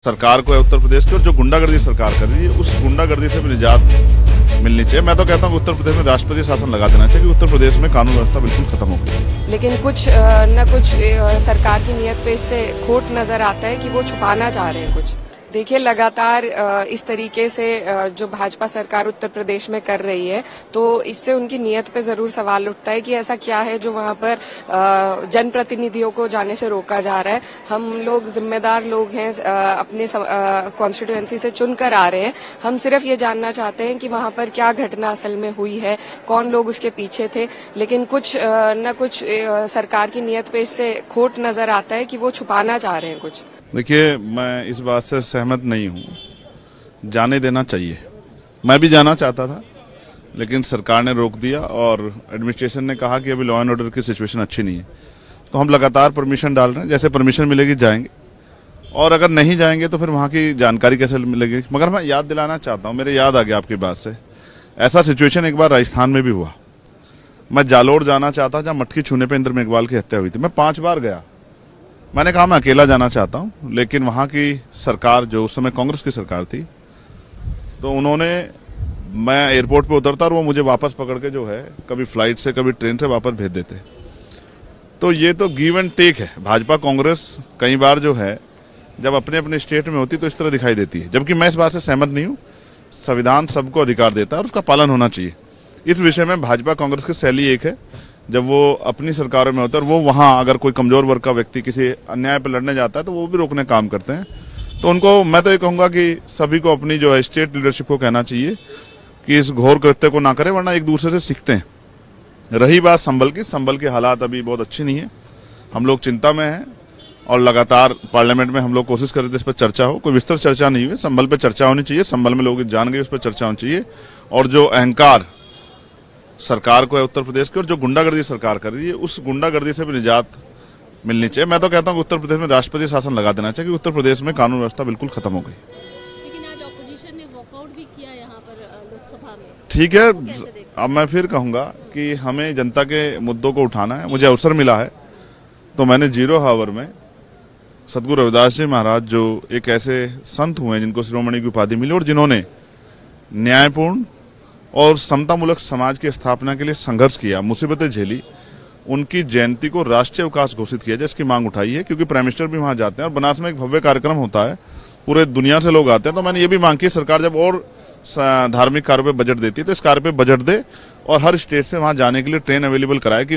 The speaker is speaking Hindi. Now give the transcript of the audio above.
सरकार को है उत्तर प्रदेश की, और जो गुंडागर्दी सरकार कर रही है उस गुंडागर्दी से भी निजात मिलनी चाहिए। मैं तो कहता हूँ उत्तर प्रदेश में राष्ट्रपति शासन लगा देना चाहिए कि उत्तर प्रदेश में कानून व्यवस्था बिल्कुल खत्म हो गई। लेकिन कुछ न कुछ सरकार की नीयत पे इससे खोट नजर आता है कि वो छुपाना चाह रहे हैं कुछ। देखिए, लगातार इस तरीके से जो भाजपा सरकार उत्तर प्रदेश में कर रही है, तो इससे उनकी नीयत पे जरूर सवाल उठता है कि ऐसा क्या है जो वहां पर जनप्रतिनिधियों को जाने से रोका जा रहा है। हम लोग जिम्मेदार लोग हैं, अपने कॉन्स्टिट्यूएंसी से चुनकर आ रहे हैं। हम सिर्फ ये जानना चाहते हैं कि वहां पर क्या घटना असल में हुई है, कौन लोग उसके पीछे थे। लेकिन कुछ न कुछ सरकार की नीयत पे इससे खोट नजर आता है कि वो छुपाना चाह रहे हैं कुछ। देखिए, मैं इस बात से सहमत नहीं हूँ। जाने देना चाहिए। मैं भी जाना चाहता था, लेकिन सरकार ने रोक दिया और एडमिनिस्ट्रेशन ने कहा कि अभी लॉ एंड ऑर्डर की सिचुएशन अच्छी नहीं है। तो हम लगातार परमिशन डाल रहे हैं, जैसे परमिशन मिलेगी जाएंगे, और अगर नहीं जाएंगे तो फिर वहाँ की जानकारी कैसे मिलेगी। मगर मैं याद दिलाना चाहता हूँ, मेरे याद आ गया आपकी बात से, ऐसा सिचुएशन एक बार राजस्थान में भी हुआ। मैं जालोर जाना चाहता, जहाँ मटकी छूने पर इंद्र मेघवाल की हत्या हुई थी। मैं 5 बार गया। मैंने कहा मैं अकेला जाना चाहता हूं, लेकिन वहां की सरकार, जो उस समय कांग्रेस की सरकार थी, तो उन्होंने, मैं एयरपोर्ट पे उतरता और वो मुझे वापस पकड़ के जो है कभी फ्लाइट से कभी ट्रेन से वापस भेज देते। तो ये तो गिव एंड टेक है। भाजपा कांग्रेस कई बार जो है जब अपने अपने स्टेट में होती तो इस तरह दिखाई देती है, जबकि मैं इस बात से सहमत नहीं हूँ। संविधान सबको अधिकार देता है और उसका पालन होना चाहिए। इस विषय में भाजपा कांग्रेस की शैली एक है, जब वो अपनी सरकारों में होता है और वो वहां अगर कोई कमजोर वर्ग का व्यक्ति किसी अन्याय पर लड़ने जाता है तो वो भी रोकने काम करते हैं। तो उनको मैं तो ये कहूंगा कि सभी को अपनी जो है स्टेट लीडरशिप को कहना चाहिए कि इस घोर कृत्य को ना करें, वरना एक दूसरे से सीखते हैं। रही बात संभल की, संभल के हालात अभी बहुत अच्छी नहीं है। हम लोग चिंता में हैं और लगातार पार्लियामेंट में हम लोग कोशिश कर रहे थे इस पर चर्चा हो। कोई विस्तृत चर्चा नहीं हुई। संभल पर चर्चा होनी चाहिए, संभल में लोग जान गए, उस पर चर्चा होनी चाहिए। और जो अहंकार सरकार को है उत्तर प्रदेश की, और जो गुंडागर्दी सरकार कर रही है उस गुंडागर्दी से भी निजात मिलनी चाहिए। मैं तो कहता हूँ उत्तर प्रदेश में राष्ट्रपति शासन लगा देना चाहिए कि उत्तर प्रदेश में कानून व्यवस्था बिल्कुल खत्म हो गई। लेकिन आज ऑपोजिशन ने वॉकआउट भी किया यहाँ पर लोकसभा में। ठीक है, अब मैं फिर कहूंगा कि हमें जनता के मुद्दों को उठाना है। मुझे अवसर मिला है तो मैंने 0 हावर में सदगुरु रविदास जी महाराज, जो एक ऐसे संत हुए जिनको शिरोमणि की उपाधि मिली और जिन्होंने न्यायपूर्ण और समतामूलक समाज की स्थापना के लिए संघर्ष किया, मुसीबतें झेली, उनकी जयंती को राष्ट्रीय अवकाश घोषित किया जाए, इसकी मांग उठाई है। क्योंकि प्राइम मिनिस्टर भी वहां जाते हैं और बनारस में एक भव्य कार्यक्रम होता है, पूरे दुनिया से लोग आते हैं। तो मैंने ये भी मांग की, सरकार जब और धार्मिक कार्यों पे बजट देती है तो इस कार्य पे बजट दे और हर स्टेट से वहां जाने के लिए ट्रेन अवेलेबल कराए कि